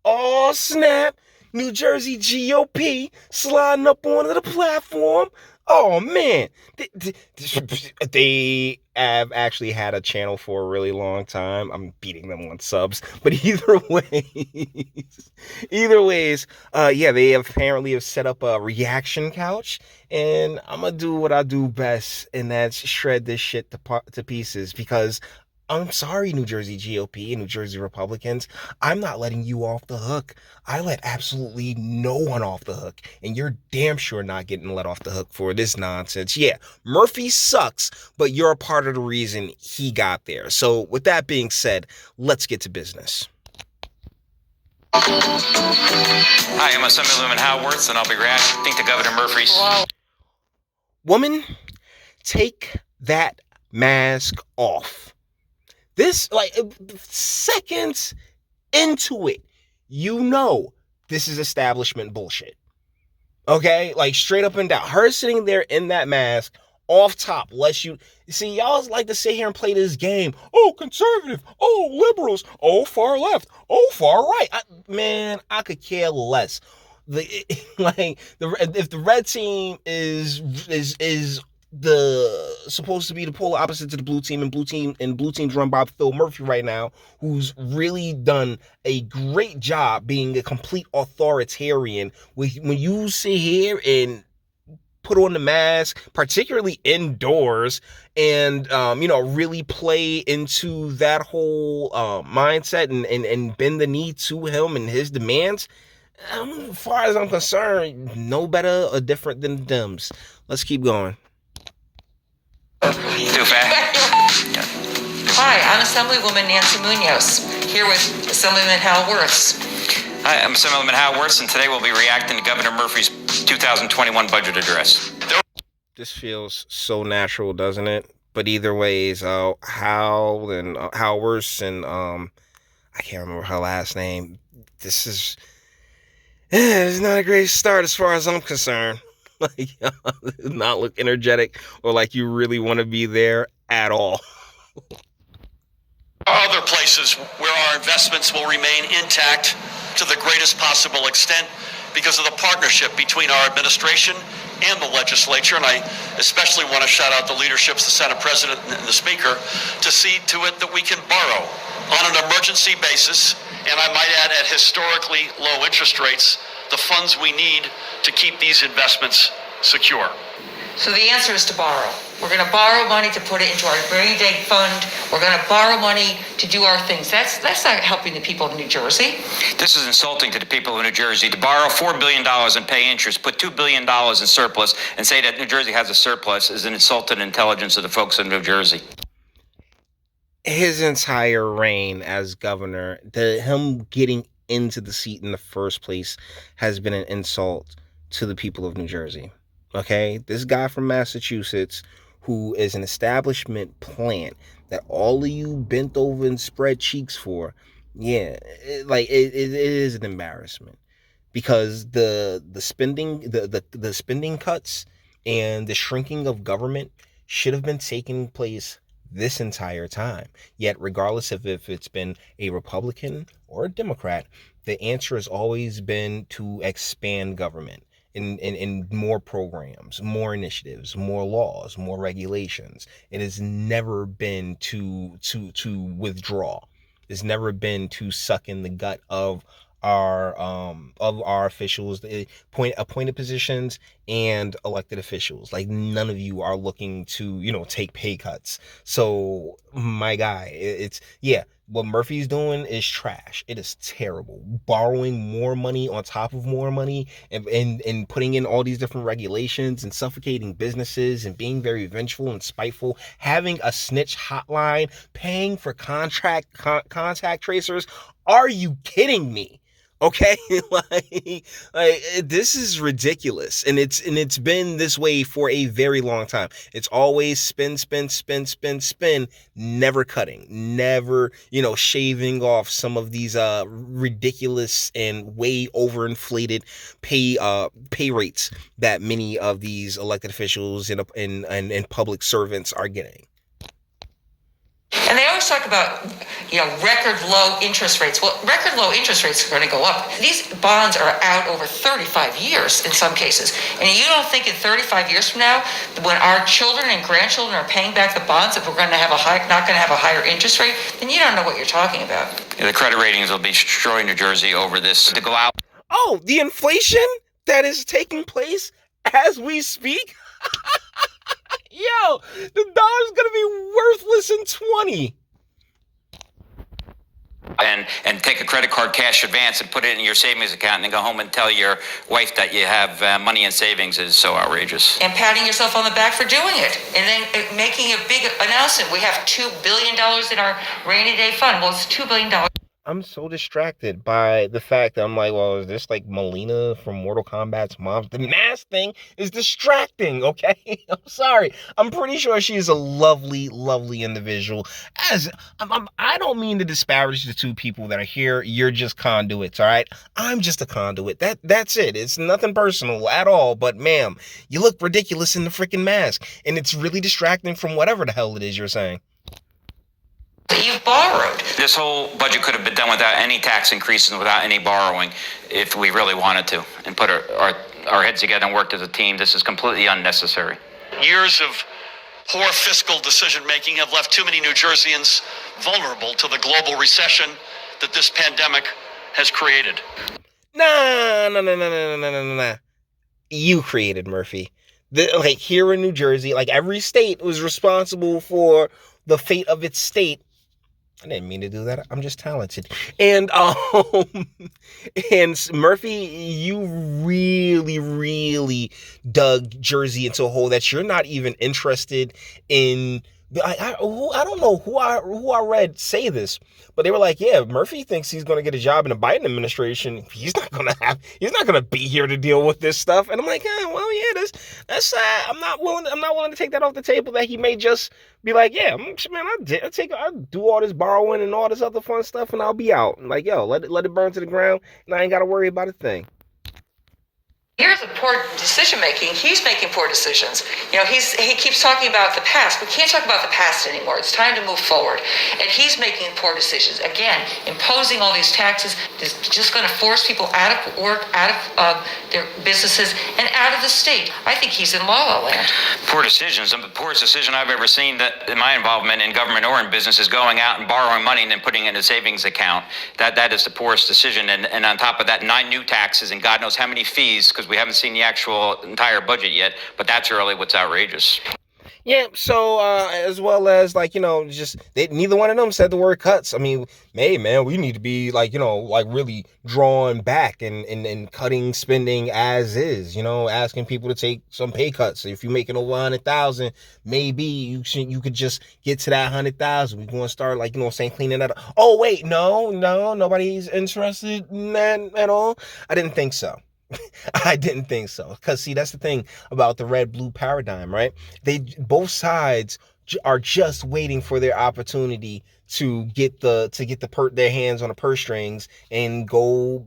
Oh, snap. New Jersey GOP sliding up onto the platform. Oh, man. They have actually had a channel for a really long time. I'm beating them on subs. But either ways, yeah, they apparently have set up a reaction couch. And I'm going to do what I do best, and that's shred this shit to pieces, because I'm sorry, New Jersey GOP and New Jersey Republicans. I'm not letting you off the hook. I let absolutely no one off the hook. And you're damn sure not getting let off the hook for this nonsense. Yeah, Murphy sucks, but you're a part of the reason he got there. So with that being said, let's get to business. Hi, I'm Assemblywoman Howarth, and I'll be reacting to Governor Murphy's... Woman, take that mask off. This, seconds into it, you know this is establishment bullshit. Okay? Straight up and down. Her sitting there in that mask, off top, lets you... See, y'all like to sit here and play this game. Oh, conservative. Oh, liberals. Oh, far left. Oh, far right. Man, I could care less. If the red team is supposed to be the polar opposite to the blue team, and blue team's run by Phil Murphy right now, who's really done a great job being a complete authoritarian. When you sit here and put on the mask, particularly indoors, and really play into that whole mindset and bend the knee to him and his demands, as far as I'm concerned, no better or different than the Dems. Let's keep going. Too fast. Hi, I'm Assemblywoman Nancy Munoz, here with Assemblyman Hal Wirtz. Hi, I'm Assemblyman Hal Wirtz, and today we'll be reacting to Governor Murphy's 2021 budget address. This feels so natural, doesn't it? But either ways, Hal Wirtz and I can't remember her last name. It's not a great start as far as I'm concerned. Not look energetic or like you really want to be there at all. Other places where our investments will remain intact to the greatest possible extent because of the partnership between our administration and the legislature, and I especially want to shout out the leaderships, the Senate President and the Speaker, to see to it that we can borrow on an emergency basis, and I might add at historically low interest rates, the funds we need to keep these investments secure. So the answer is to borrow. We're going to borrow money to put it into our rainy day fund. We're going to borrow money to do our things. That's not helping the people of New Jersey. This is insulting to the people of New Jersey. To borrow $4 billion and pay interest, put $2 billion in surplus, and say that New Jersey has a surplus is an insult to the intelligence of the folks in New Jersey. His entire reign as governor, him getting into the seat in the first place, has been an insult to the people of New Jersey. Okay? This guy from Massachusetts, who is an establishment plant that all of you bent over and spread cheeks for, it is an embarrassment, because the spending, the spending cuts and the shrinking of government should have been taking place this entire time. Yet, regardless of if it's been a Republican or a Democrat, the answer has always been to expand government in more programs, more initiatives, more laws, more regulations. It has never been to withdraw. It's never been to suck in the gut of our officials, the appointed positions and elected officials. None of you are looking to, take take pay cuts. So my guy, what Murphy's doing is trash. It is terrible. Borrowing more money on top of more money, and putting in all these different regulations and suffocating businesses and being very vengeful and spiteful, having a snitch hotline, paying for contact tracers. Are you kidding me? Okay, this is ridiculous, and it's been this way for a very long time. It's always spin, never cutting, never shaving off some of these ridiculous and way overinflated pay rates that many of these elected officials and public servants are getting. And they always talk about, record low interest rates. Well, record low interest rates are going to go up. These bonds are out over 35 years in some cases. And you don't think in 35 years from now, when our children and grandchildren are paying back the bonds, that we're going to have not going to have a higher interest rate, then you don't know what you're talking about. The credit ratings will be destroying New Jersey over this. To go out. Oh, the inflation that is taking place as we speak? Yo, the dollar's gonna be worthless in 20. And take a credit card cash advance and put it in your savings account and then go home and tell your wife that you have money in savings is so outrageous. And patting yourself on the back for doing it. And then making a big announcement. We have $2 billion in our rainy day fund. Well, it's $2 billion. I'm so distracted by the fact that I'm like, well, is this like Melina from Mortal Kombat's mom? The mask thing is distracting, okay? I'm sorry. I'm pretty sure she's a lovely, lovely individual. I don't mean to disparage the two people that are here. You're just conduits, all right? I'm just a conduit. That's it. It's nothing personal at all. But ma'am, you look ridiculous in the freaking mask. And it's really distracting from whatever the hell it is you're saying. That you've borrowed. This whole budget could have been done without any tax increases and without any borrowing if we really wanted to and put our heads together and worked as a team. This is completely unnecessary. Years of poor fiscal decision-making have left too many New Jerseyans vulnerable to the global recession that this pandemic has created. Nah. You created Murphy. Like here in New Jersey, like every state was responsible for the fate of its state. I didn't mean to do that. I'm just talented. And and Murphy, you really, really dug Jersey into a hole that you're not even interested in. I don't know who I read say this, but they were like, yeah, Murphy thinks he's going to get a job in the Biden administration. He's not going to be here to deal with this stuff. And I'm like, that's I'm not willing to take that off the table, that he may just be like, yeah, man, I'll do all this borrowing and all this other fun stuff and I'll be out. And like, yo, let it burn to the ground and I ain't got to worry about a thing. Here's the poor decision making. He's making poor decisions. He keeps talking about the past. We can't talk about the past anymore. It's time to move forward. And he's making poor decisions. Again, imposing all these taxes is just going to force people out of work, out of their businesses, and out of the state. I think he's in la la land. Poor decisions. The poorest decision I've ever seen that in my involvement in government or in business is going out and borrowing money and then putting it in a savings account. That is the poorest decision. And on top of that, 9 new taxes and God knows how many fees, because we haven't seen the actual entire budget yet, but that's really what's outrageous. Yeah, so as well as neither one of them said the word cuts. I mean, hey man, we need to be really drawing back and cutting spending as is, asking people to take some pay cuts. If you're making over 100,000, maybe you could just get to that 100,000. We're going to start cleaning that up. Oh wait, no, nobody's interested in that at all. I didn't think so. Because see, that's the thing about the red blue paradigm, right? Both sides are just waiting for their opportunity to get their hands on the purse strings and go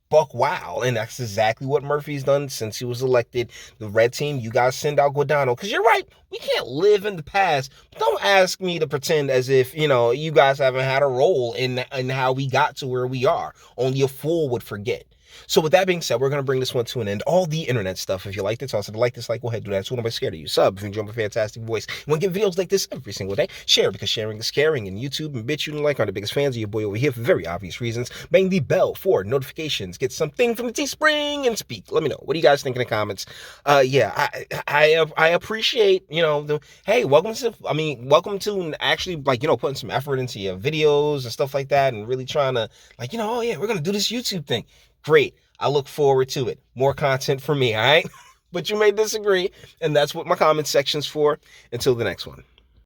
buck wild. And that's exactly what Murphy's done since he was elected. The red team, you guys send out Guadagno, because you're right, we can't live in the past. But don't ask me to pretend as if you guys haven't had a role in how we got to where we are. Only a fool would forget. So with that being said, we're going to bring this one to an end. All the internet stuff, if you liked it, toss it a like, dislike, go ahead, do that. So nobody's scared of you. Sub if you enjoy my fantastic voice. You want to get videos like this every single day? Share, because sharing is caring. And YouTube and Bitchute and like are the biggest fans of your boy over here for very obvious reasons. Bang the bell for notifications. Get something from the Teespring and speak. Let me know. What do you guys think in the comments? I appreciate, hey, welcome to actually putting some effort into your videos and stuff like that and really trying to we're going to do this YouTube thing. Great. I look forward to it. More content for me, all right? But you may disagree, and that's what my comment section's for. Until the next one.